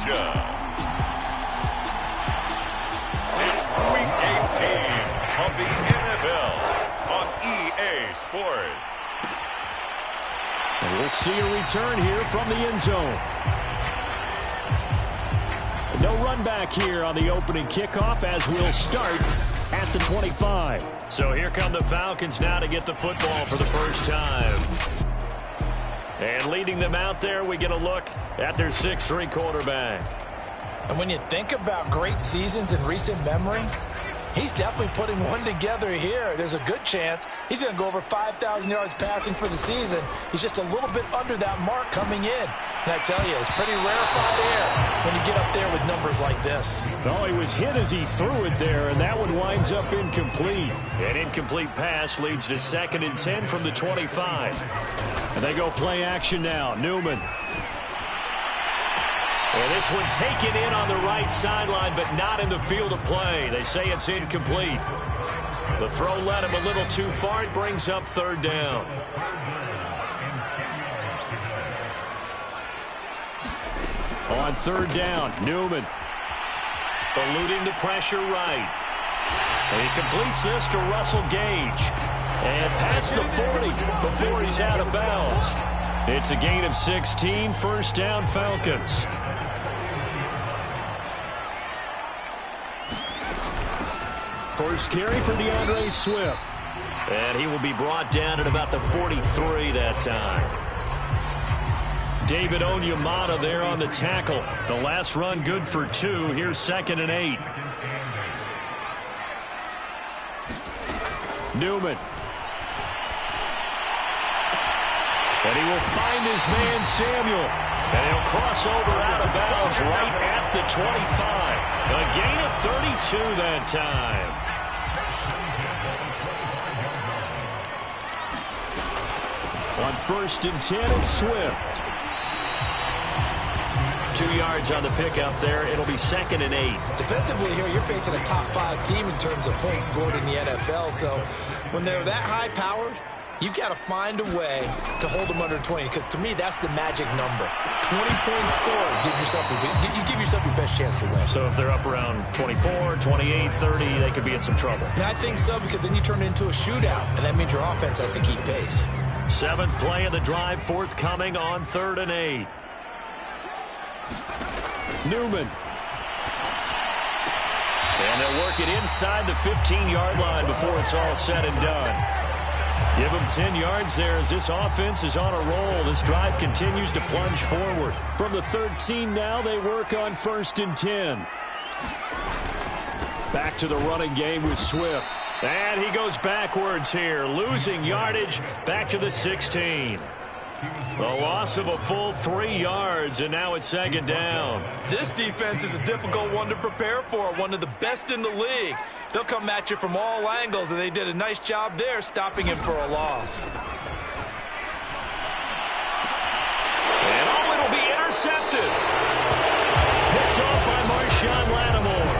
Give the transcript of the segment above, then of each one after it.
Georgia. It's Week 18 of the NFL on EA Sports. And we'll see a return here from the end zone. No run back here on the opening kickoff as we'll start at the 25. So here come the Falcons now to get the football for the first time. And leading them out there, we get a look at their 6'3" quarterback. And when you think about great seasons in recent memory, he's definitely putting one together here. There's a good chance he's going to go over 5,000 yards passing for the season. He's just a little bit under that mark coming in. And I tell you, it's pretty rarefied air when you get up there with numbers like this. Oh, he was hit as he threw it there, and that one winds up incomplete. An incomplete pass leads to 2nd and 10 from the 25. And they go play action now. Newman. And this one taken in on the right sideline, but not in the field of play. They say it's incomplete. The throw led him a little too far. It brings up 3rd down. On 3rd down, Newman. Eluding the pressure right. And he completes this to Russell Gage. And past the 40 before he's out of bounds. It's a gain of 16, 1st down Falcons. First carry for DeAndre Swift. And he will be brought down at about the 43 that time. David Onyemata there on the tackle. The last run good for 2. Here's 2nd and 8. Newman. And he will find his man Samuel. And he'll cross over out of bounds right at the 25. A gain of 32 that time. On 1st and 10, it's Swift. 2 yards on the pickup there. It'll be 2nd and 8. Defensively here, you're facing a top 5 team in terms of points scored in the NFL. So when they're that high-powered, you've got to find a way to hold them under 20, because to me, that's the magic number. 20 points scored gives yourself you give yourself your best chance to win. So if they're up around 24, 28, 30, they could be in some trouble. I think so, because then you turn it into a shootout, and that means your offense has to keep pace. 7th play of the drive, forthcoming on 3rd and 8. Newman. And they'll work it inside the 15-yard line before it's all said and done. Give them 10 yards there as this offense is on a roll. This drive continues to plunge forward. From the 13 now, they work on 1st and 10. Back to the running game with Swift. And he goes backwards here, losing yardage back to the 16. The loss of a full 3 yards, and now it's 2nd down. This defense is a difficult one to prepare for, one of the best in the league. They'll come at you from all angles, and they did a nice job there stopping him for a loss. And oh, it'll be intercepted. Picked off by Marshawn Lattimore.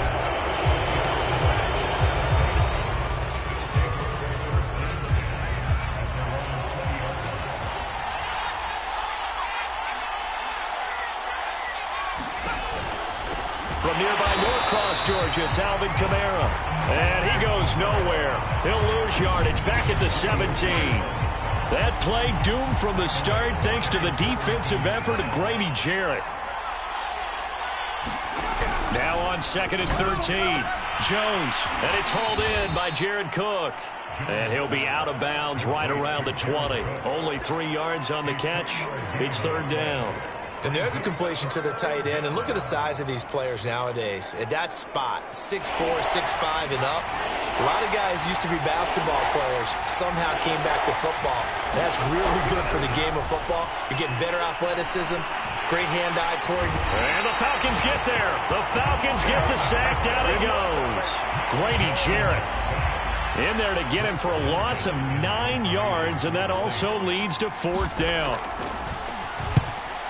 From nearby Norcross, Georgia, it's Alvin Kamara. And he goes nowhere. He'll lose yardage back at the 17. That play doomed from the start thanks to the defensive effort of Grady Jarrett. Now on 2nd and 13. Jones. And it's hauled in by Jared Cook. And he'll be out of bounds right around the 20. Only 3 yards on the catch. It's 3rd down. And there's a completion to the tight end. And look at the size of these players nowadays. At that spot, 6'4", 6'5", and up. A lot of guys used to be basketball players, somehow came back to football. That's really good for the game of football. You're getting better athleticism, great hand-eye coordination. And the Falcons get there. The Falcons get the sack. Down he goes. Grady Jarrett in there to get him for a loss of 9 yards, and that also leads to 4th down.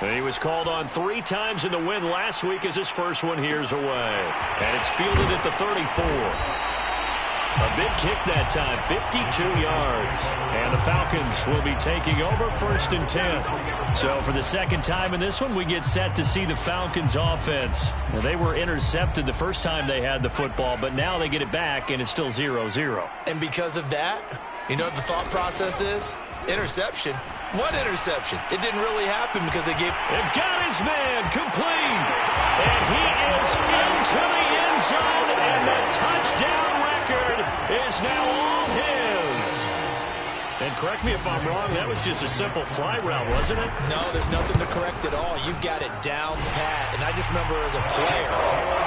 And he was called on 3 times in the win last week as his first one here's away. And it's fielded at the 34. A big kick that time, 52 yards. And the Falcons will be taking over 1st and 10. So for the second time in this one, we get set to see the Falcons offense. Now, they were intercepted the first time they had the football, but now they get it back, and it's still 0-0. And because of that, you know what the thought process is? Interception. What interception? It didn't really happen because they gave... It got his man complete. And he is into the end zone, and the touchdown record is now all his. And correct me if I'm wrong, that was just a simple fly route, wasn't it? No, there's nothing to correct at all. You've got it down pat. And I just remember as a player,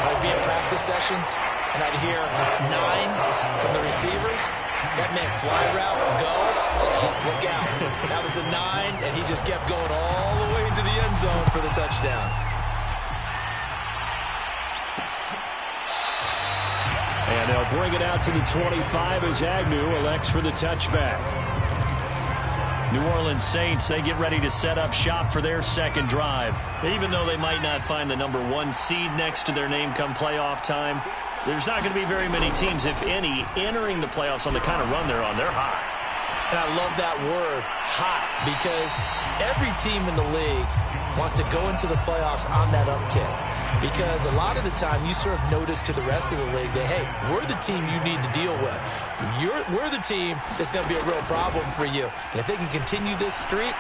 I'd be in practice sessions, and I'd hear 9 from the receivers. That meant fly route, go, look out. That was the 9, and he just kept going all the way into the end zone for the touchdown. And they'll bring it out to the 25 as Agnew elects for the touchback. New Orleans Saints, they get ready to set up shop for their second drive. Even though they might not find the #1 seed next to their name come playoff time, there's not going to be very many teams, if any, entering the playoffs on the kind of run they're on. They're hot. And I love that word, hot, because every team in the league wants to go into the playoffs on that uptick. Because a lot of the time you serve notice to the rest of the league that, hey, we're the team you need to deal with. We're the team that's going to be a real problem for you. And if they can continue this streak,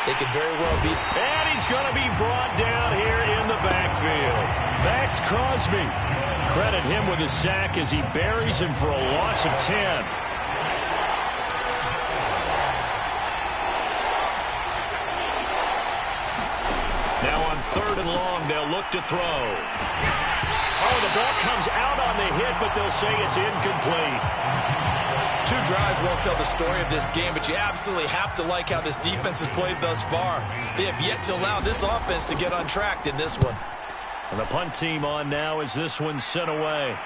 they could very well be. And he's going to be brought down here in the backfield. That's Crosby. Credit him with a sack as he buries him for a loss of 10. Now on 3rd and long, they'll look to throw. Oh, the ball comes out on the hit, but they'll say it's incomplete. 2 drives won't tell the story of this game, but you absolutely have to like how this defense has played thus far. They have yet to allow this offense to get untracked in this one. And the punt team on now as this one's sent away.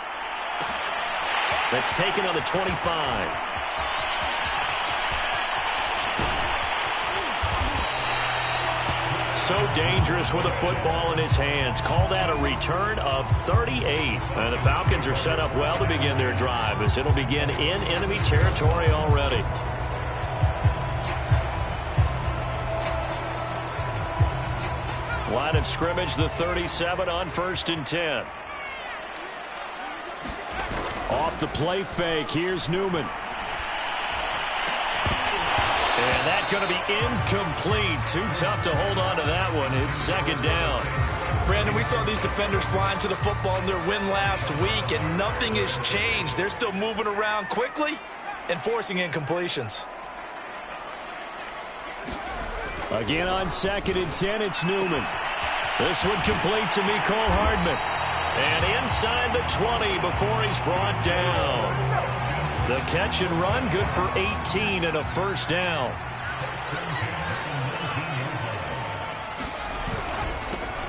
That's taken on the 25. So dangerous with a football in his hands. Call that a return of 38. And the Falcons are set up well to begin their drive as it'll begin in enemy territory already. Line of scrimmage, the 37 on 1st and 10. Off the play fake, here's Newman. And that's going to be incomplete. Too tough to hold on to that one. It's 2nd down. Brandon, we saw these defenders flying to the football in their win last week, and nothing has changed. They're still moving around quickly and forcing incompletions. Again on 2nd and 10, it's Newman. This one complete to Mecole Hardman. And inside the 20 before he's brought down. The catch and run, good for 18 and a 1st down.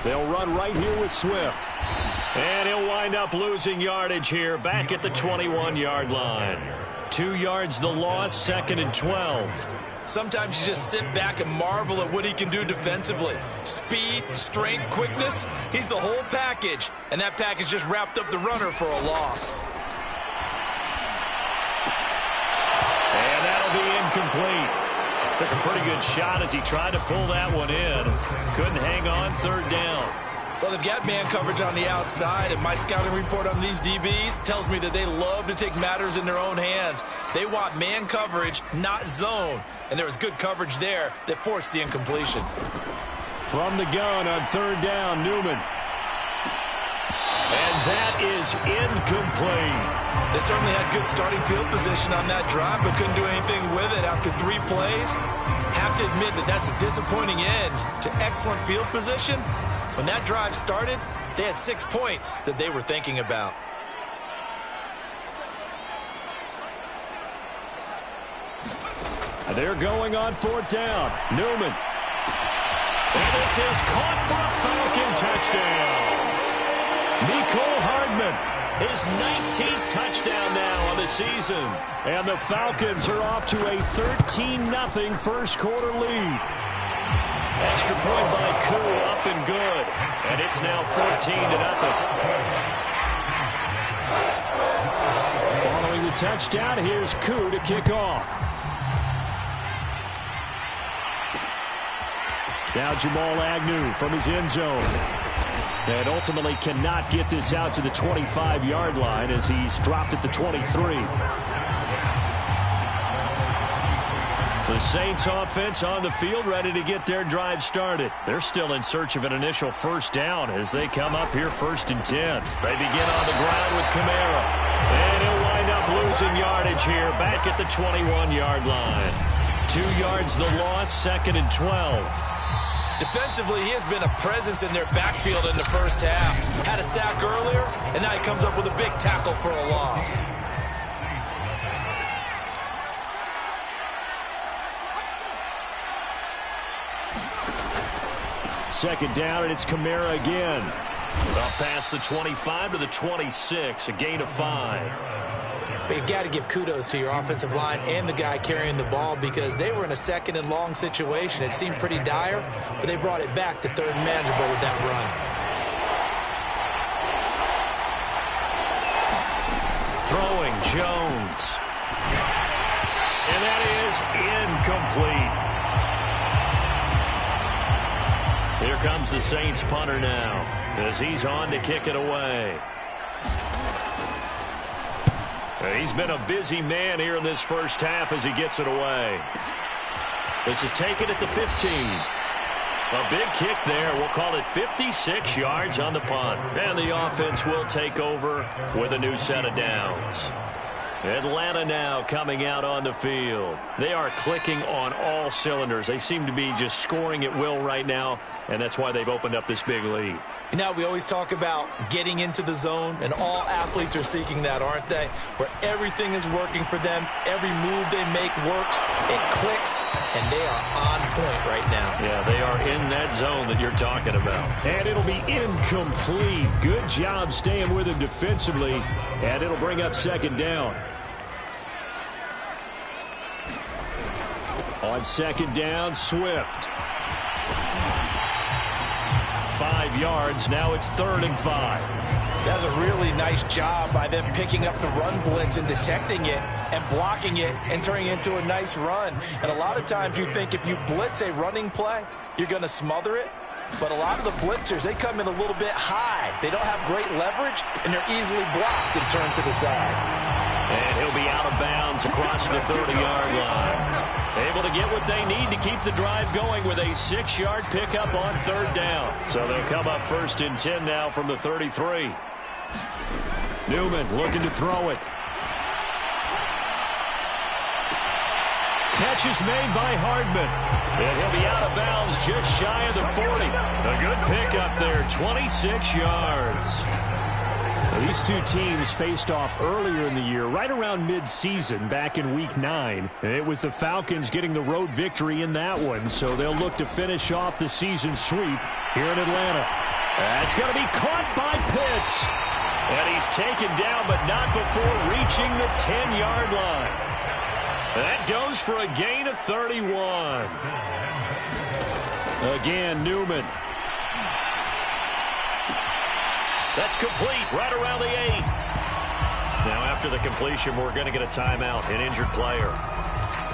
They'll run right here with Swift. And he'll wind up losing yardage here back at the 21-yard line. 2 yards the loss, 2nd and 12. Sometimes you just sit back and marvel at what he can do defensively. Speed, strength, quickness, he's the whole package. And that package just wrapped up the runner for a loss. And that'll be incomplete. Took a pretty good shot as he tried to pull that one in. Couldn't hang on, 3rd down. Well, they've got man coverage on the outside, and my scouting report on these DBs tells me that they love to take matters in their own hands. They want man coverage, not zone. And there was good coverage there that forced the incompletion. From the gun on 3rd down, Newman. And that is incomplete. They certainly had good starting field position on that drive, but couldn't do anything with it after 3 plays. Have to admit that that's a disappointing end to excellent field position. When that drive started, they had 6 points that they were thinking about. They're going on 4th down. Newman. And this is caught for a Falcon touchdown. Mecole Hardman, his 19th touchdown now on the season. And the Falcons are off to a 13-0 first quarter lead. Extra point by Koo, up and good. And it's now 14-0. Following the touchdown. Here's Koo to kick off. Now Jamal Agnew from his end zone. And ultimately cannot get this out to the 25-yard line as he's dropped at the 23. The Saints offense on the field ready to get their drive started. They're still in search of an initial first down as they come up here 1st and 10. They begin on the ground with Kamara. And he'll wind up losing yardage here back at the 21-yard line. 2 yards the loss, 2nd and 12. Defensively, he has been a presence in their backfield in the first half. Had a sack earlier, and now he comes up with a big tackle for a loss. Second down, and it's Kamara again. Up past the 25 to the 26, a gain of 5. But you got to give kudos to your offensive line and the guy carrying the ball because they were in a 2nd and long situation. It seemed pretty dire, but they brought it back to 3rd and manageable with that run. Throwing Jones. And that is incomplete. Here comes the Saints punter now as he's on to kick it away. He's been a busy man here in this first half as he gets it away. This is taken at the 15. A big kick there. We'll call it 56 yards on the punt. And the offense will take over with a new set of downs. Atlanta now coming out on the field. They are clicking on all cylinders. They seem to be just scoring at will right now, and that's why they've opened up this big lead. You know, we always talk about getting into the zone, and all athletes are seeking that, aren't they? Where everything is working for them, every move they make works, it clicks, and they are on point right now. Yeah, they are in that zone that you're talking about. And it'll be incomplete. Good job staying with him defensively, and it'll bring up 2nd down. On 2nd down, Swift. 5 yards. Now it's 3rd and 5. That's a really nice job by them picking up the run blitz and detecting it and blocking it and turning it into a nice run. And a lot of times you think if you blitz a running play, you're going to smother it. But a lot of the blitzers, they come in a little bit high. They don't have great leverage, and they're easily blocked and turned to the side. And he'll be out of bounds across the 30-yard line. Able to get what they need to keep the drive going with a 6-yard pickup on 3rd down. So they'll come up 1st and 10 now from the 33. Newman looking to throw it. Catch is made by Hardman. And he'll be out of bounds just shy of the 40. A good pickup there, 26 yards. These two teams faced off earlier in the year, right around mid-season, back in Week 9. And it was the Falcons getting the road victory in that one, so they'll look to finish off the season sweep here in Atlanta. That's going to be caught by Pitts. And he's taken down, but not before reaching the 10-yard line. That goes for a gain of 31. Again, Newman. That's complete right around the 8. Now, after the completion, we're going to get a timeout, an injured player.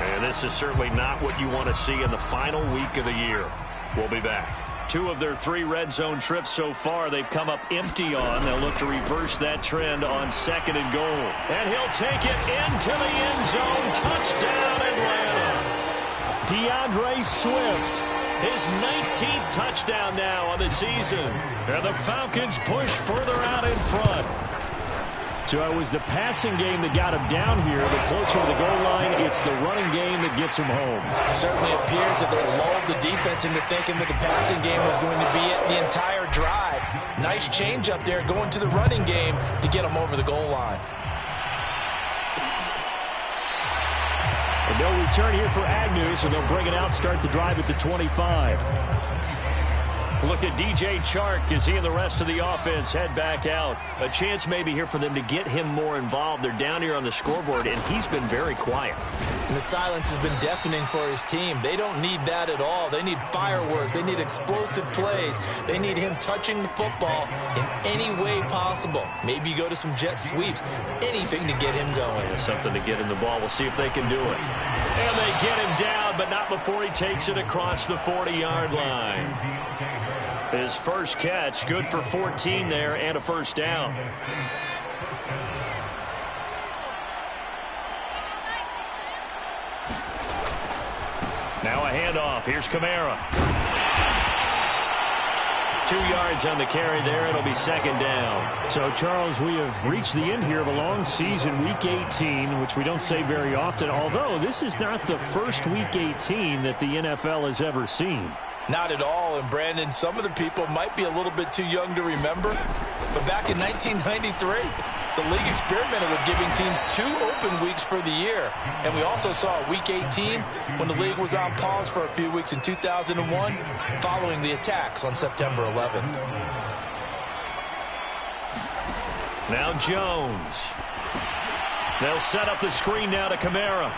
And this is certainly not what you want to see in the final week of the year. We'll be back. 2 of their 3 red zone trips so far, they've come up empty on. They'll look to reverse that trend on 2nd and goal. And he'll take it into the end zone. Touchdown, Atlanta. DeAndre Swift. His 19th touchdown now on the season. And the Falcons push further out in front. So it was the passing game that got him down here. The closer to the goal line, it's the running game that gets him home. It certainly appears that they lulled the defense into thinking that the passing game was going to be it the entire drive. Nice change up there going to the running game to get him over the goal line. And no return here for Agnew, so they'll bring it out, start the drive at the 25. Look at DJ Chark as he and the rest of the offense head back out. A chance maybe here for them to get him more involved. They're down here on the scoreboard, and he's been very quiet. And the silence has been deafening for his team. They don't need that at all. They need fireworks. They need explosive plays. They need him touching the football in any way possible. Maybe go to some jet sweeps. Anything to get him going. Something to get in the ball. We'll see if they can do it. And they get him down, but not before he takes it across the 40-yard line. His first catch, good for 14 there and a first down. Now a handoff. Here's Kamara. 2 yards on the carry there. It'll be second down. So, Charles, we have reached the end here of a long season, Week 18, which we don't say very often, although this is not the first Week 18 that the NFL has ever seen. Not at all. And, Brandon, some of the people might be a little bit too young to remember, but back in 1993, the league experimented with giving teams 2 open weeks for the year. And we also saw Week 18 when the league was on pause for a few weeks in 2001 following the attacks on September 11th. Now Jones. They'll set up the screen now to Kamara.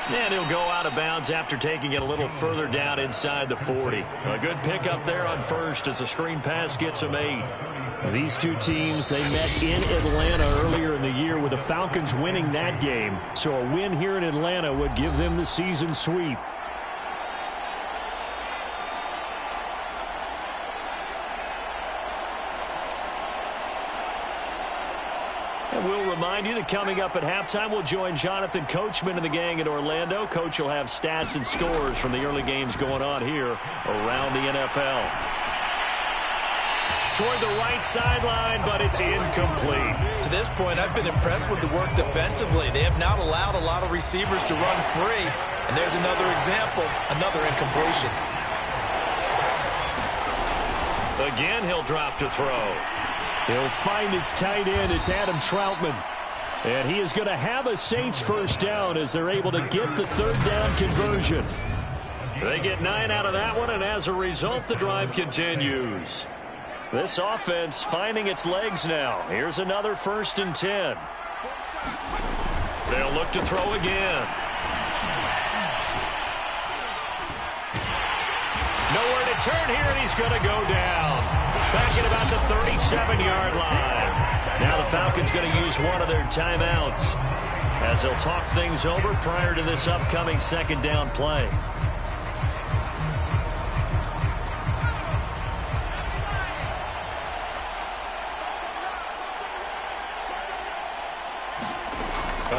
And he'll go out of bounds after taking it a little further down inside the 40. A good pickup there on first as the screen pass gets him 8. These two teams, they met in Atlanta earlier in the year with the Falcons winning that game. So a win here in Atlanta would give them the season sweep. And we'll remind you that coming up at halftime, we'll join Jonathan Coachman and the gang in Orlando. Coach will have stats and scores from the early games going on here around the NFL. Toward the right sideline, but it's incomplete. To this point, I've been impressed with the work defensively. They have not allowed a lot of receivers to run free. And there's another example, another incompletion. Again, he'll drop to throw. He'll find his tight end. It's Adam Troutman. And he is going to have a Saints first down as they're able to get the third down conversion. They get 9 out of that one, and as a result, the drive continues. This offense finding its legs now. Here's another 1st and 10. They'll look to throw again. Nowhere to turn here, and he's going to go down. Back at about the 37-yard line. Now the Falcons going to use one of their timeouts as they'll talk things over prior to this upcoming second down play.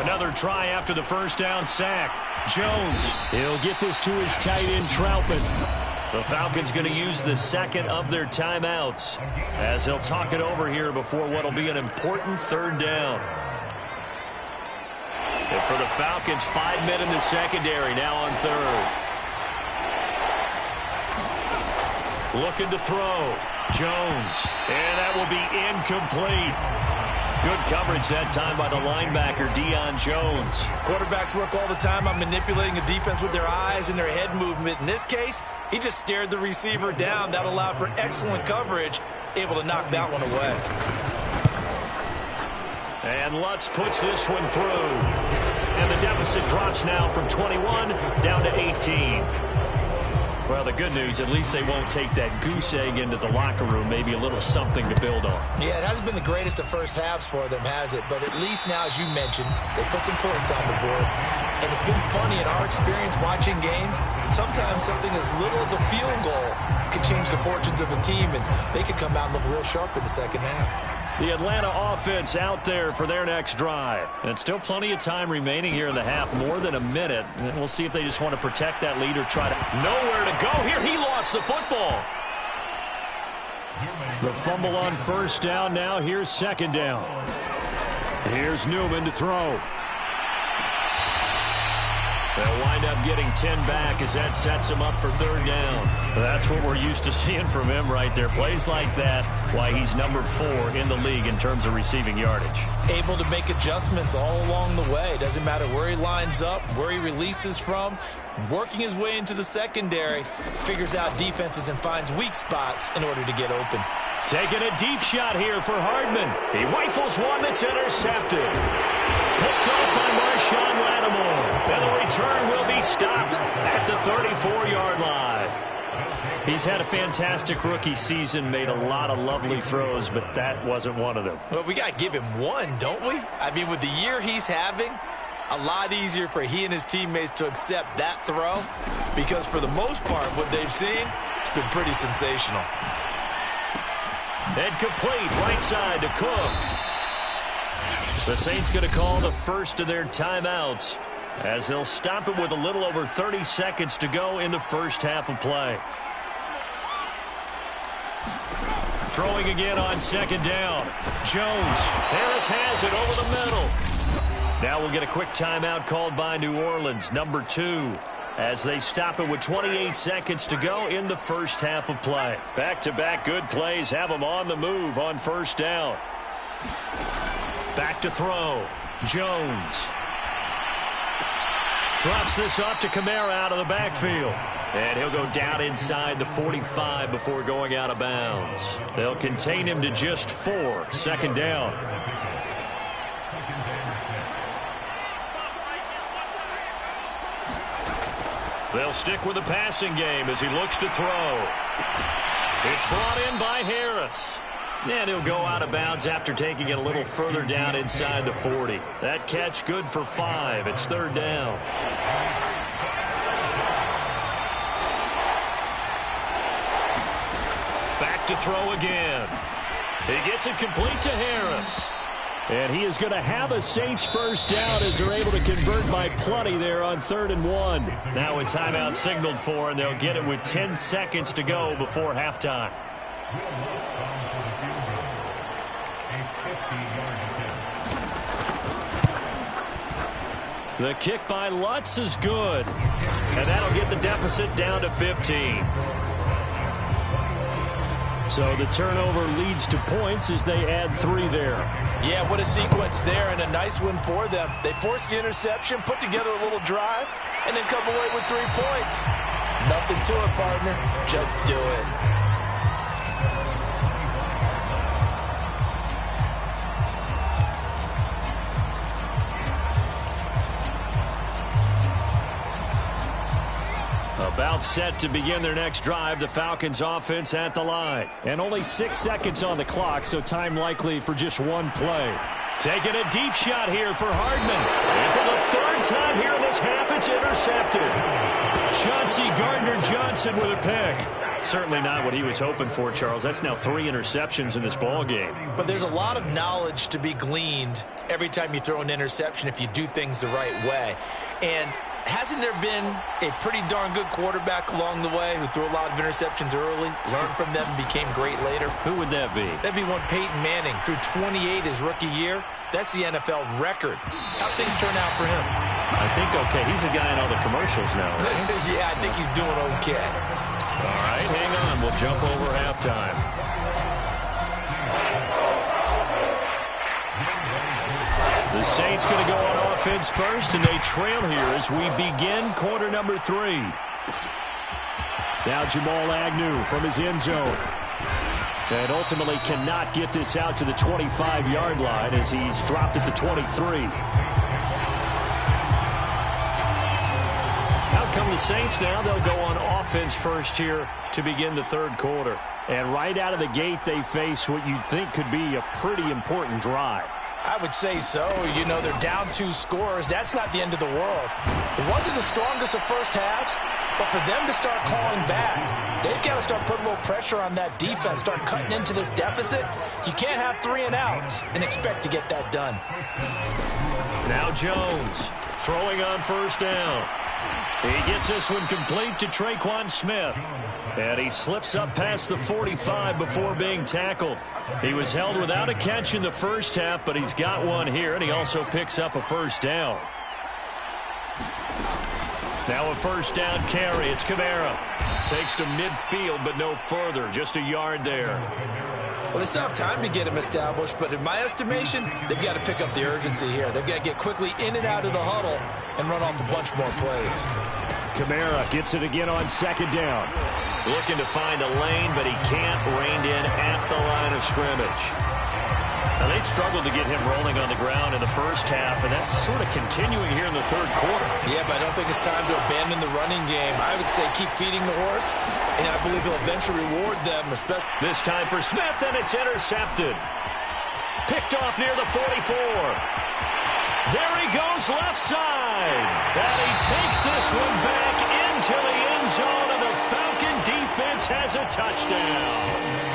Another try after the first down sack. Jones. He'll get this to his tight end, Troutman. The Falcons going to use the second of their timeouts as they'll talk it over here before what will be an important third down. And for the Falcons, 5 men in the secondary now on third. Looking to throw. Jones. And that will be incomplete. Good coverage that time by the linebacker, Deion Jones. Quarterbacks work all the time on manipulating a defense with their eyes and their head movement. In this case, he just stared the receiver down. That allowed for excellent coverage, able to knock that one away. And Lutz puts this one through. And the deficit drops now from 21 down to 18. Well, the good news, at least they won't take that goose egg into the locker room. Maybe a little something to build on. Yeah, it hasn't been the greatest of first halves for them, has it? But at least now, as you mentioned, they put some points on the board. And it's been funny in our experience watching games. Sometimes something as little as a field goal can change the fortunes of a team, and they could come out and look real sharp in the second half. The Atlanta offense out there for their next drive. And still plenty of time remaining here in the half, more than a minute. And we'll see if they just want to protect that lead or try to... Nowhere to go here. He lost the football. The fumble on first down. Now here's second down. Here's Newman to throw. They'll wind up getting 10 back as that sets him up for third down. That's what we're used to seeing from him right there. Plays like that, why he's number 4 in the league in terms of receiving yardage. Able to make adjustments all along the way. Doesn't matter where he lines up, where he releases from. Working his way into the secondary. Figures out defenses and finds weak spots in order to get open. Taking a deep shot here for Hardman. He rifles one that's intercepted. Picked up by Marshawn Lattimore. And the return will be stopped at the 34-yard line. He's had a fantastic rookie season, made a lot of lovely throws, but that wasn't one of them. Well, we got to give him one, don't we? I mean, with the year he's having, a lot easier for he and his teammates to accept that throw because for the most part, what they've seen, it's been pretty sensational. And complete right side to Cook. The Saints going to call the first of their timeouts as they'll stop it with a little over 30 seconds to go in the first half of play. Throwing again on second down. Jones. Harris has it over the middle. Now we'll get a quick timeout called by New Orleans, number 2, as they stop it with 28 seconds to go in the first half of play. Back-to-back good plays have them on the move on first down. Back to throw. Jones. Drops this off to Kamara out of the backfield. And he'll go down inside the 45 before going out of bounds. They'll contain him to just 4. Second down. They'll stick with the passing game as he looks to throw. It's brought in by Harris. And he'll go out of bounds after taking it a little further down inside the 40. That catch good for 5. It's third down. Back to throw again. He gets it complete to Harris. And he is going to have a Saints first down as they're able to convert by plenty there on 3rd and 1. Now a timeout signaled for, and they'll get it with 10 seconds to go before halftime. The kick by Lutz is good. And that'll get the deficit down to 15. So the turnover leads to points as they add 3 there. Yeah, what a sequence there and a nice win for them. They forced the interception, put together a little drive, and then come away with 3 points. Nothing to it, partner. Just do it. About set to begin their next drive. The Falcons offense at the line. And only 6 seconds on the clock, so time likely for just 1 play. Taking a deep shot here for Hardman. And for the 3rd time here in this half, it's intercepted. Chauncey Gardner-Johnson with a pick. Certainly not what he was hoping for, Charles. That's now 3 interceptions in this ball game. But there's a lot of knowledge to be gleaned every time you throw an interception if you do things the right way. And hasn't there been a pretty darn good quarterback along the way who threw a lot of interceptions early, learned from them, and became great later? Who would that be? That'd be one Peyton Manning. Threw 28 his rookie year. That's the NFL record. How'd things turn out for him? I think okay. He's a guy in all the commercials now, right? Yeah, I think he's doing okay. All right, hang on. We'll jump over halftime. The Saints going to go on offense first, and they trail here as we begin quarter number 3. Now Jamal Agnew from his end zone. And ultimately cannot get this out to the 25-yard line as he's dropped at the 23. Out come the Saints now. They'll go on offense first here to begin the 3rd quarter. And right out of the gate, they face what you think could be a pretty important drive. I would say so. You know, they're down 2 scores. That's not the end of the world. It wasn't the strongest of first halves, but for them to start calling back, they've got to start putting a little pressure on that defense, start cutting into this deficit. You can't have 3 and outs and expect to get that done. Now Jones throwing on first down. He gets this one complete to Traquan Smith. And he slips up past the 45 before being tackled. He was held without a catch in the first half, but he's got one here, and he also picks up a first down. Now a first down carry. It's Kamara. Takes to midfield, but no further. Just a yard there. Well, they still have time to get him established, but in my estimation, they've got to pick up the urgency here. They've got to get quickly in and out of the huddle and run off a bunch more plays. Kamara gets it again on second down. Looking to find a lane, but he can't. Reined in at the line of scrimmage. Now, they struggled to get him rolling on the ground in the first half, and that's sort of continuing here in the third quarter. Yeah, but I don't think it's time to abandon the running game. I would say keep feeding the horse, and I believe he'll eventually reward them, especially. This time for Smith, and it's intercepted. Picked off near the 44. There he goes left side. And he takes this one back into the end zone, and the Falcon defense has a touchdown.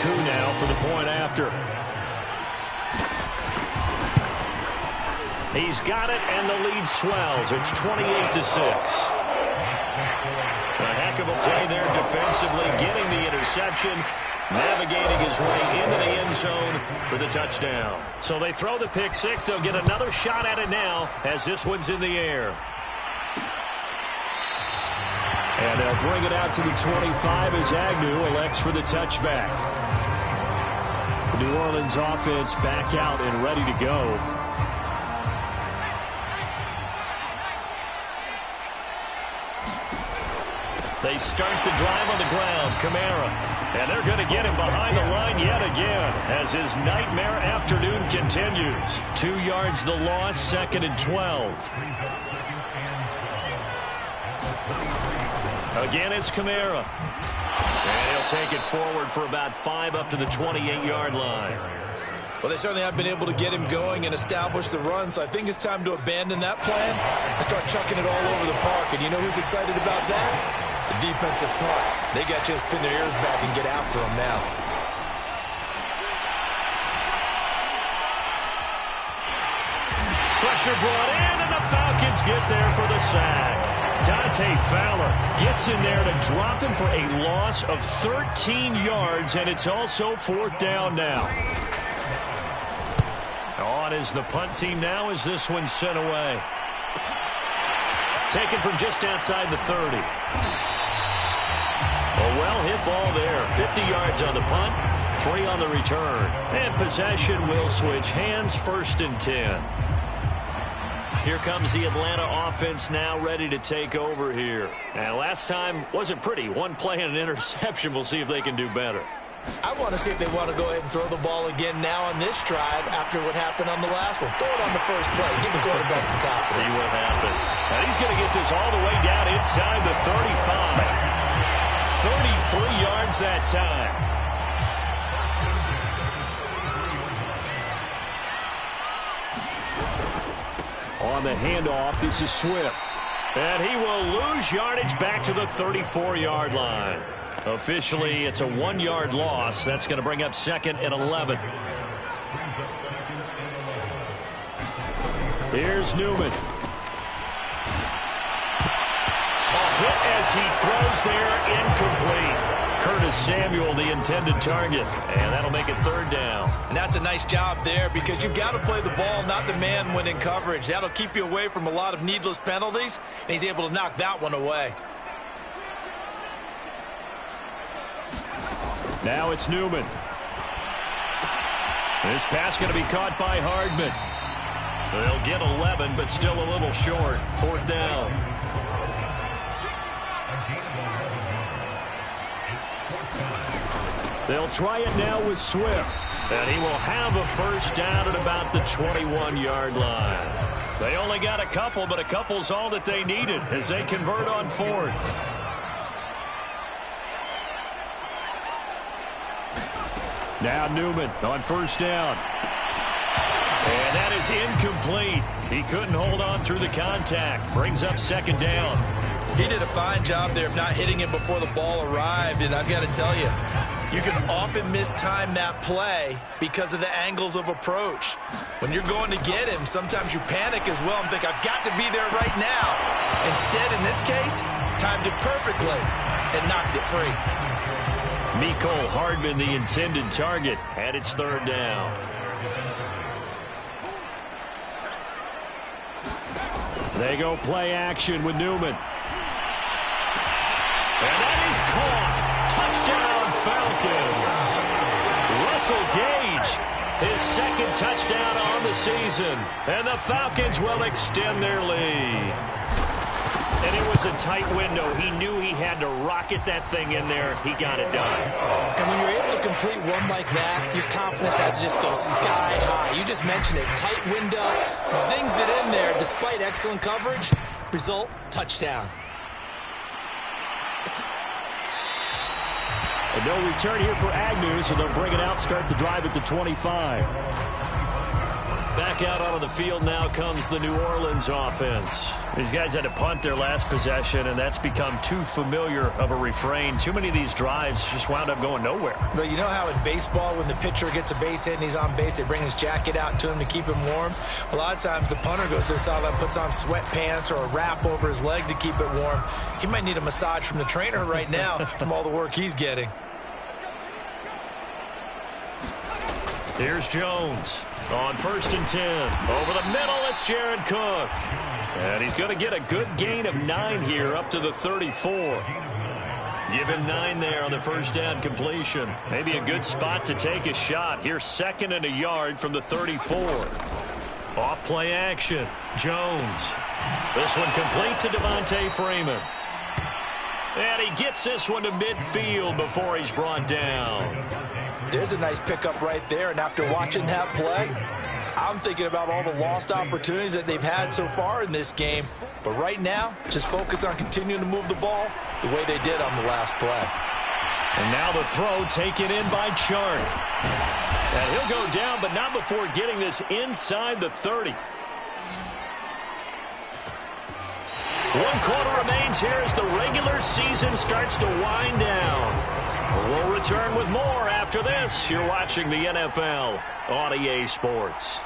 Coup now for the point after. He's got it, and the lead swells. It's 28-6. A heck of a play there defensively, getting the interception, navigating his way into the end zone for the touchdown. So they throw the pick six. They'll get another shot at it now as this one's in the air. And they'll bring it out to the 25 as Agnew elects for the touchback. The New Orleans offense back out and ready to go. They start the drive on the ground. Kamara. And they're going to get him behind the line yet again as his nightmare afternoon continues. 2 yards the loss, 2nd and 12. Again, it's Kamara. And he'll take it forward for about 5 up to the 28-yard line. Well, they certainly have been able to get him going and establish the run, so I think it's time to abandon that plan and start chucking it all over the park. And you know who's excited about that? The defensive front. They got a chance to pin their ears back and get after him now. Pressure brought in, and the Falcons get there for the sack. Dante Fowler gets in there to drop him for a loss of 13 yards, and it's also 4th down now. On is the punt team now as this one's sent away. Taken from just outside the 30. A well-hit ball there. 50 yards on the punt, 3 on the return. And possession will switch hands, 1st and 10. Here comes the Atlanta offense now ready to take over here. And last time wasn't pretty. 1 play and an interception. We'll see if they can do better. I want to see if they want to go ahead and throw the ball again now on this drive after what happened on the last one. Throw it on the first play. Give the quarterback some confidence. See what happens. And he's going to get this all the way down inside the 35. 33 yards that time. On the handoff, this is Swift. And he will lose yardage back to the 34-yard line. Officially, it's a 1-yard loss. That's going to bring up 2nd and 11. Here's Newman. A hit as he throws there, incomplete. Curtis Samuel, the intended target. And that'll make it 3rd down. And that's a nice job there because you've got to play the ball, not the man when in coverage. That'll keep you away from a lot of needless penalties, and he's able to knock that one away. Now it's Newman. This pass going to be caught by Hardman. They'll get 11, but still a little short. 4th down. They'll try it now with Swift. And he will have a 1st down at about the 21-yard line. They only got a couple, but a couple's all that they needed as they convert on 4th. Now Newman on 1st down. And that is incomplete. He couldn't hold on through the contact. Brings up 2nd down. He did a fine job there of not hitting him before the ball arrived, and I've got to tell you, you can often mistime that play because of the angles of approach. When you're going to get him, sometimes you panic as well and think, I've got to be there right now. Instead, in this case, timed it perfectly and knocked it free. Mecole Hardman, the intended target, and it's 3rd down. They go play action with Newman. And that is caught. Touchdown, Falcons. Russell Gage, his 2nd touchdown on the season. And the Falcons will extend their lead. And it was a tight window. He knew he had to rocket that thing in there. He got it done. And when you're able to complete one like that, your confidence has to just go sky high. You just mentioned it. Tight window, zings it in there despite excellent coverage. Result, touchdown. And no return here for Agnew, so they'll bring it out, start the drive at the 25. Back out onto the field now comes the New Orleans offense. These guys had to punt their last possession, and that's become too familiar of a refrain. Too many of these drives just wound up going nowhere. But you know how in baseball, when the pitcher gets a base hit and he's on base, they bring his jacket out to him to keep him warm? A lot of times the punter goes to the sideline, puts on sweatpants or a wrap over his leg to keep it warm. He might need a massage from the trainer right now from all the work he's getting. Here's Jones. On 1st and 10. Over the middle, it's Jared Cook. And he's going to get a good gain of 9 here up to the 34. Give him 9 there on the first down completion. Maybe a good spot to take a shot. Here's 2nd and a yard from the 34. Off play action. Jones. This one complete to Devontae Freeman. And he gets this one to midfield before he's brought down. There's a nice pickup right there, and after watching that play, I'm thinking about all the lost opportunities that they've had so far in this game. But right now, just focus on continuing to move the ball the way they did on the last play. And now the throw taken in by Chark. And he'll go down, but not before getting this inside the 30. 1 quarter remains here as the regular season starts to wind down. We'll return with more after this. You're watching the NFL on EA Sports.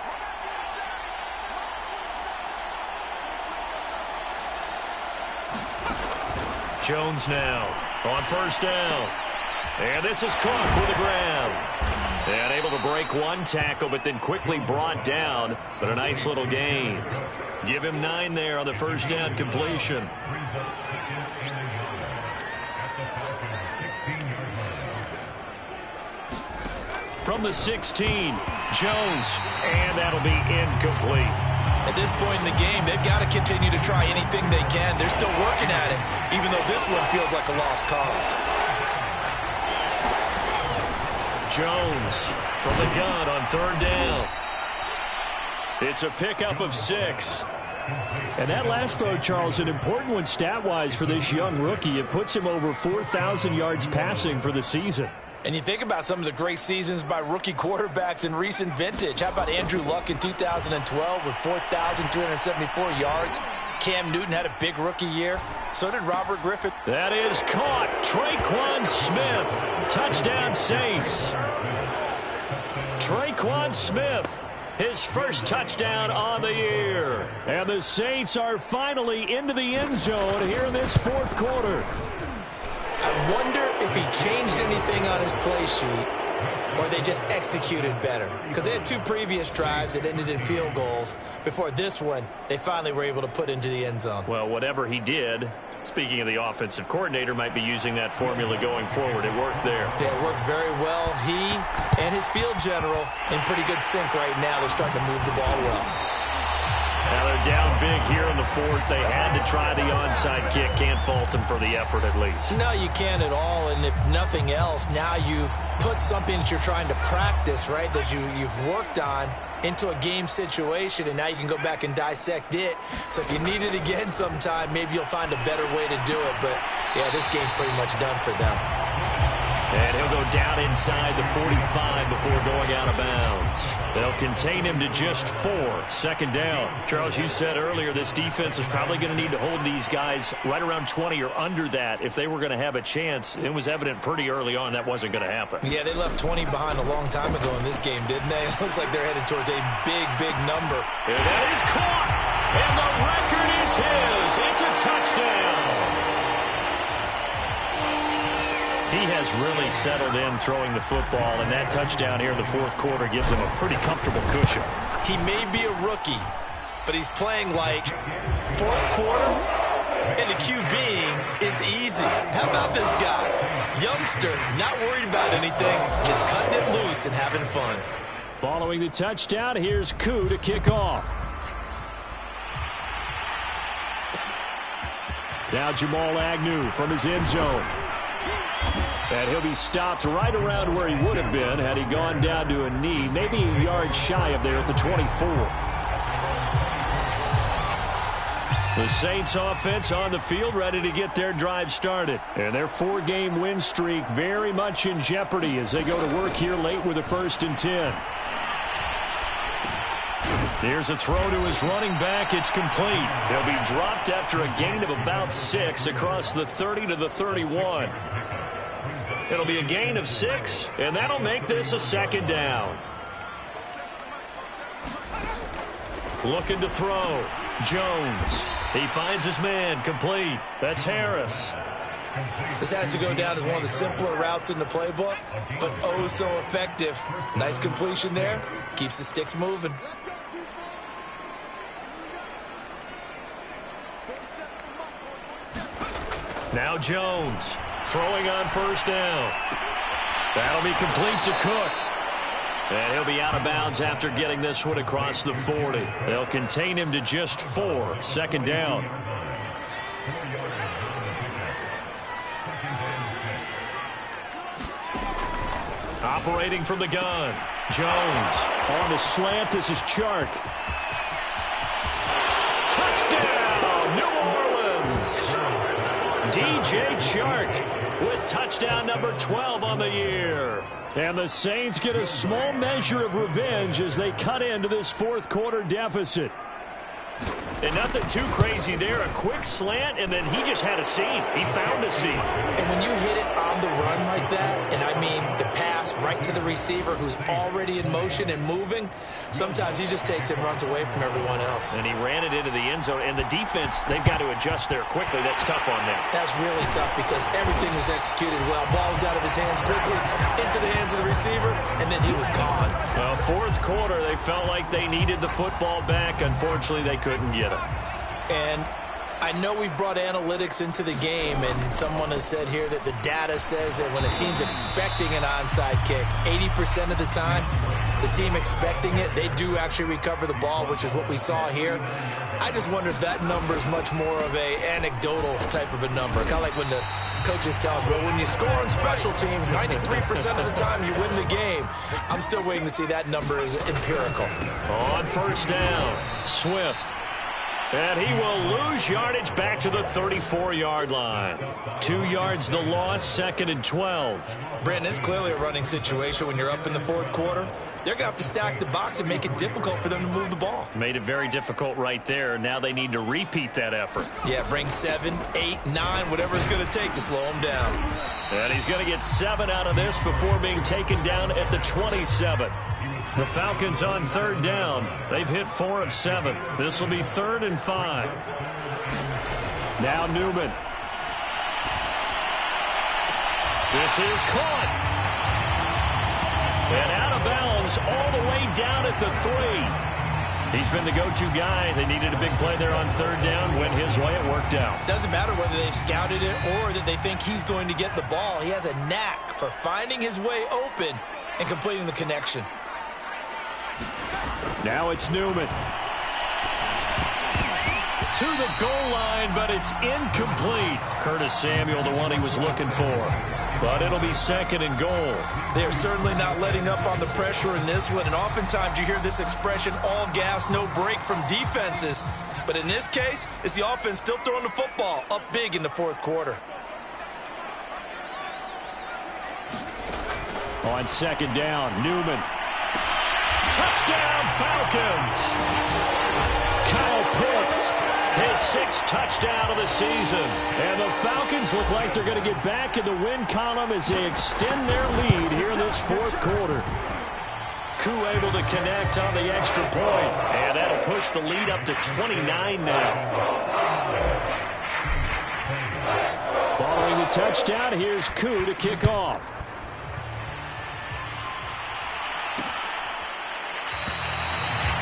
Jones now on 1st down. And this is Cook with a grab. And able to break one tackle, but then quickly brought down. But a nice little gain. Give him 9 there on the first down completion. From the 16, Jones, and that'll be incomplete. At this point in the game, they've got to continue to try anything they can. They're still working at it, even though this one feels like a lost cause. Jones from the gun on 3rd down. It's a pickup of 6. And that last throw, Charles, an important one stat-wise for this young rookie. It puts him over 4,000 yards passing for the season. And you think about some of the great seasons by rookie quarterbacks in recent vintage. How about Andrew Luck in 2012 with 4,374 yards? Cam Newton had a big rookie year. So did Robert Griffin. That is caught. Traquan Smith. Touchdown Saints. Traquan Smith. His first touchdown on the year. And the Saints are finally into the end zone here in this 4th quarter. I wonder if he changed anything on his play sheet or they just executed better. Because they had 2 previous drives that ended in field goals. Before this one, they finally were able to put into the end zone. Well, whatever he did, speaking of the offensive coordinator, might be using that formula going forward. It worked there. Yeah, it works very well. He and his field general in pretty good sync right now. They're starting to move the ball well. Now they're down big here in the 4th. They had to try the onside kick. Can't fault them for the effort at least. No, you can't at all. And if nothing else, now you've put something that you're trying to practice, right, that you've worked on into a game situation, and now you can go back and dissect it. So if you need it again sometime, maybe you'll find a better way to do it. But, yeah, this game's pretty much done for them. And he'll go down inside the 45 before going out of bounds. They'll contain him to just 4. 2nd down. Charles, you said earlier this defense is probably going to need to hold these guys right around 20 or under that if they were going to have a chance. It was evident pretty early on that wasn't going to happen. Yeah, they left 20 behind a long time ago in this game, didn't they? It looks like they're headed towards a big, big number. And that is caught. And the record is his. It's a touchdown. He has really settled in throwing the football, and that touchdown here in the 4th quarter gives him a pretty comfortable cushion. He may be a rookie, but he's playing like 4th quarter, and the QBing is easy. How about this guy? Youngster, not worried about anything, just cutting it loose and having fun. Following the touchdown, here's Koo to kick off. Now Jamal Agnew from his end zone. And he'll be stopped right around where he would have been had he gone down to a knee, maybe a yard shy of there at the 24. The Saints offense on the field ready to get their drive started. And their 4-game win streak very much in jeopardy as they go to work here late with a 1st and 10. Here's a throw to his running back. It's complete. He'll be dropped after a gain of about 6 across the 30 to the 31. It'll be a gain of 6, and that'll make this a 2nd down. Looking to throw. Jones. He finds his man. Complete. That's Harris. This has to go down as one of the simpler routes in the playbook, but oh so effective. Nice completion there. Keeps the sticks moving. Now Jones throwing on 1st down. That'll be complete to Cook. And he'll be out of bounds after getting this one across the 40. They'll contain him to just 4. 2nd down. Operating from the gun. Jones on the slant. This is Chark. Touchdown, New Orleans. DJ Chark with touchdown number 12 on the year. And the Saints get a small measure of revenge as they cut into this 4th quarter deficit. And nothing too crazy there. A quick slant, and then he just had a seam. He found a seam. And when you hit it on the run like that, and I mean the pass right to the receiver who's already in motion and moving, sometimes he just takes it and runs away from everyone else. And he ran it into the end zone. And the defense, they've got to adjust there quickly. That's tough on them. That's really tough because everything was executed well. Ball was out of his hands quickly, into the hands of the receiver, and then he was gone. Well, 4th quarter, they felt like they needed the football back. Unfortunately, they couldn't get it. And I know we've brought analytics into the game, and someone has said here that the data says that when a team's expecting an onside kick, 80% of the time, the team expecting it, they do actually recover the ball, which is what we saw here. I just wonder if that number is much more of a anecdotal type of a number. Kind of like when the coaches tell us, well, when you score on special teams, 93% of the time you win the game. I'm still waiting to see that number is empirical. On 1st down, Swift. And he will lose yardage back to the 34-yard line. 2 yards the loss, 2nd and 12. Brandon, it's clearly a running situation when you're up in the 4th quarter. They're going to have to stack the box and make it difficult for them to move the ball. Made it very difficult right there. Now they need to repeat that effort. Yeah, bring 7, 8, 9, whatever it's going to take to slow him down. And he's going to get 7 out of this before being taken down at the 27. The Falcons on 3rd down. They've hit 4 of 7. This will be 3rd and 5. Now Newman. This is caught. And out of bounds all the way down at the 3. He's been the go-to guy. They needed a big play there on 3rd down. Went his way. It worked out. Doesn't matter whether they've scouted it or that they think he's going to get the ball. He has a knack for finding his way open and completing the connection. Now it's Newman. To the goal line, but it's incomplete. Curtis Samuel, the one he was looking for. But it'll be 2nd and goal. They're certainly not letting up on the pressure in this one. And oftentimes you hear this expression, all gas, no break from defenses. But in this case, it's the offense still throwing the football up big in the 4th quarter. On 2nd down, Newman. Touchdown, Falcons! Kyle Pitts, his 6th touchdown of the season. And the Falcons look like they're going to get back in the win column as they extend their lead here in this 4th quarter. Koo able to connect on the extra point. And that'll push the lead up to 29 now. Following the touchdown, here's Koo to kick off.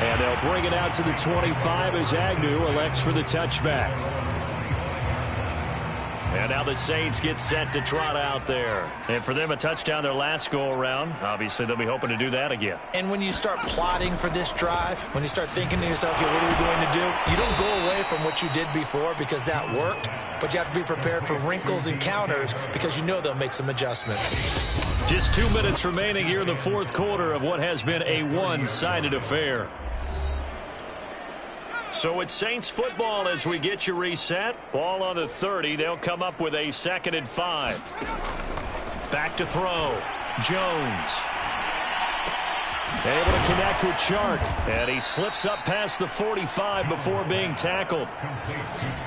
And they'll bring it out to the 25 as Agnew elects for the touchback. And now the Saints get set to trot out there. And for them, a touchdown their last go-around. Obviously, they'll be hoping to do that again. And when you start plotting for this drive, when you start thinking to yourself, okay, what are we going to do? You don't go away from what you did before because that worked, but you have to be prepared for wrinkles and counters because you know they'll make some adjustments. Just 2 minutes remaining here in the fourth quarter of what has been a one-sided affair. So it's Saints football as we get you reset. Ball on the 30. They'll come up with a 2nd and 5. Back to throw. Jones. Able to connect with Chark. And he slips up past the 45 before being tackled.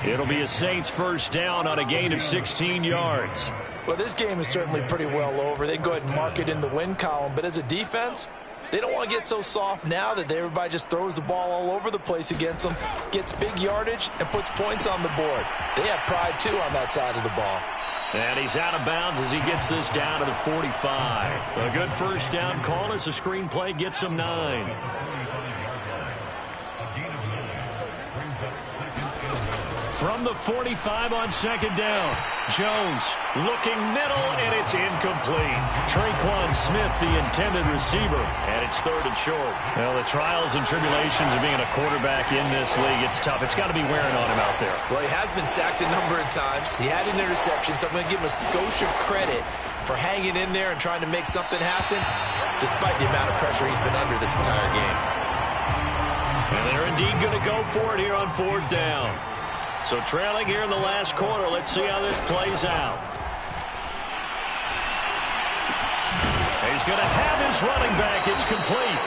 It'll be a Saints first down on a gain of 16 yards. Well, this game is certainly pretty well over. They can go ahead and mark it in the win column. But as a defense, they don't want to get so soft now that everybody just throws the ball all over the place against them, gets big yardage, and puts points on the board. They have pride, too, on that side of the ball. And he's out of bounds as he gets this down to the 45. A good first down call as the screenplay gets him 9. From the 45 on 2nd down. Jones looking middle, and it's incomplete. Traquan Smith, the intended receiver, and it's 3rd and short. Well, the trials and tribulations of being a quarterback in this league, it's tough. It's got to be wearing on him out there. Well, he has been sacked a number of times. He had an interception, so I'm going to give him a skosh of credit for hanging in there and trying to make something happen, despite the amount of pressure he's been under this entire game. And they're indeed going to go for it here on 4th down. So trailing here in the last quarter. Let's see how this plays out. He's going to have his running back. It's complete.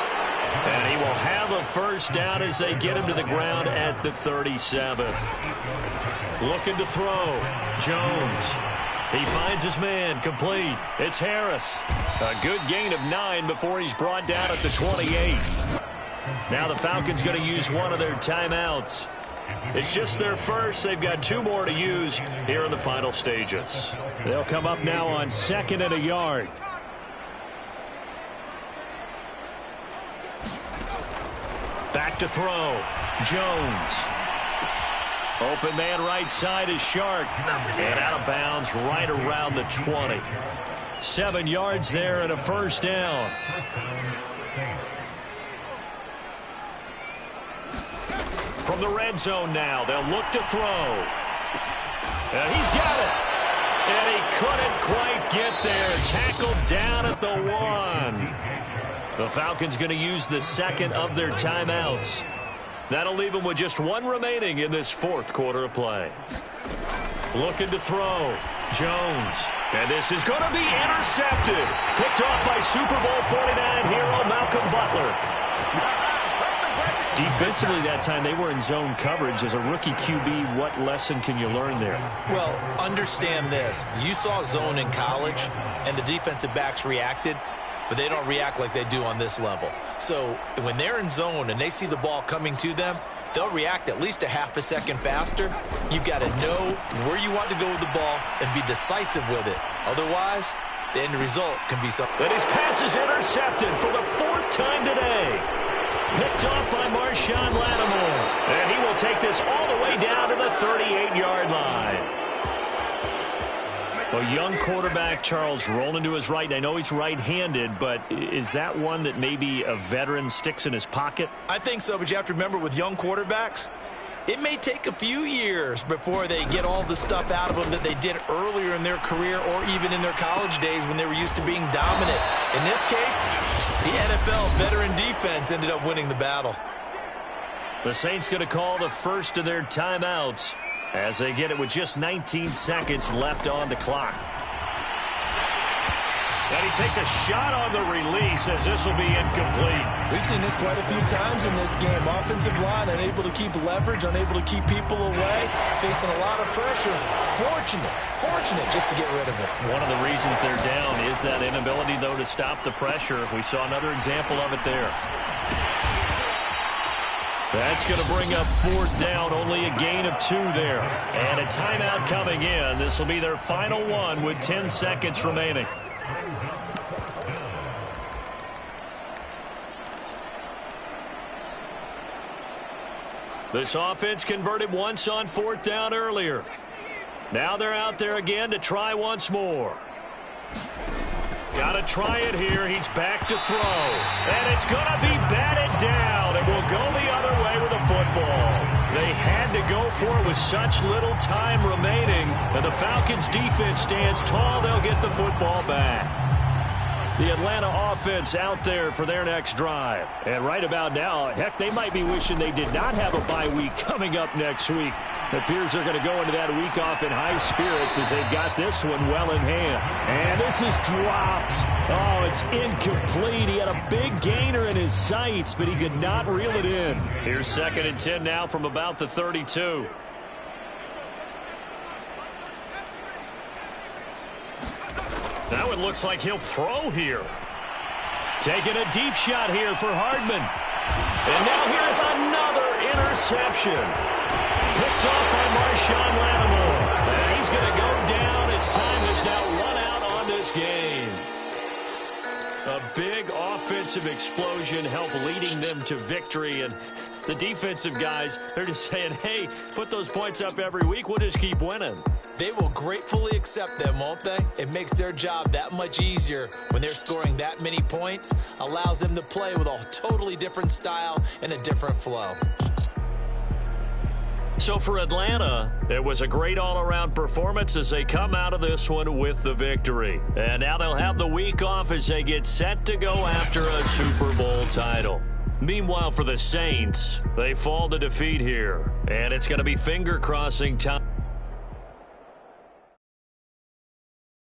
And he will have a first down as they get him to the ground at the 37. Looking to throw. Jones. He finds his man. Complete. It's Harris. A good gain of 9 before he's brought down at the 28. Now the Falcons going to use one of their timeouts. It's just their first. They've got 2 more to use here in the final stages. They'll come up now on 2nd and a yard. Back to throw. Jones. Open man right side is Chark. And out of bounds right around the 20. 7 yards there and a first down. From the red zone now, they'll look to throw. And he's got it. And he couldn't quite get there. Tackled down at the 1. The Falcons going to use the 2nd of their timeouts. That'll leave them with just 1 remaining in this 4th quarter of play. Looking to throw. Jones. And this is going to be intercepted. Picked off by Super Bowl 49 hero Malcolm Butler. Defensively that time, they were in zone coverage. As a rookie QB, what lesson can you learn there? Well, understand this. You saw zone in college, and the defensive backs reacted, but they don't react like they do on this level. So when they're in zone and they see the ball coming to them, they'll react at least a half a second faster. You've got to know where you want to go with the ball and be decisive with it. Otherwise, the end result can be something. And his pass is intercepted for the 4th time today. Picked off by Marshawn Lattimore. And he will take this all the way down to the 38-yard line. A young quarterback, Charles, rolling to his right. And I know he's right-handed, but is that one that maybe a veteran sticks in his pocket? I think so, but you have to remember with young quarterbacks, it may take a few years before they get all the stuff out of them that they did earlier in their career or even in their college days when they were used to being dominant. In this case, the NFL veteran defense ended up winning the battle. The Saints going to call the first of their timeouts as they get it with just 19 seconds left on the clock. And he takes a shot on the release as this will be incomplete. We've seen this quite a few times in this game. Offensive line unable to keep leverage, unable to keep people away, facing a lot of pressure. Fortunate just to get rid of it. One of the reasons they're down is that inability, though, to stop the pressure. We saw another example of it there. That's going to bring up 4th down, only a gain of 2 there. And a timeout coming in. This will be their final one with 10 seconds remaining. This offense converted once on 4th down earlier. Now they're out there again to try once more. Got to try it here. He's back to throw. And it's going to be batted down. And will go the other way with the football. They had to go for it with such little time remaining. And the Falcons defense stands tall. They'll get the football back. The Atlanta offense out there for their next drive. And right about now, heck, they might be wishing they did not have a bye week coming up next week. It appears they're going to go into that week off in high spirits as they've got this one well in hand. And this is dropped. Oh, it's incomplete. He had a big gainer in his sights, but he could not reel it in. Here's 2nd and 10 now from about the 32. Now it looks like he'll throw here. Taking a deep shot here for Hardman. And now here's another interception. Picked off by Marshawn Lattimore. And he's going to go down. His time has now run out on this game. A big offensive explosion helped leading them to victory. And the defensive guys, they're just saying, hey, put those points up every week. We'll just keep winning. They will gratefully accept them, won't they? It makes their job that much easier when they're scoring that many points. Allows them to play with a totally different style and a different flow. So for Atlanta, it was a great all-around performance as they come out of this one with the victory. And now they'll have the week off as they get set to go after a Super Bowl title. Meanwhile, for the Saints, they fall to defeat here. And it's going to be finger-crossing time.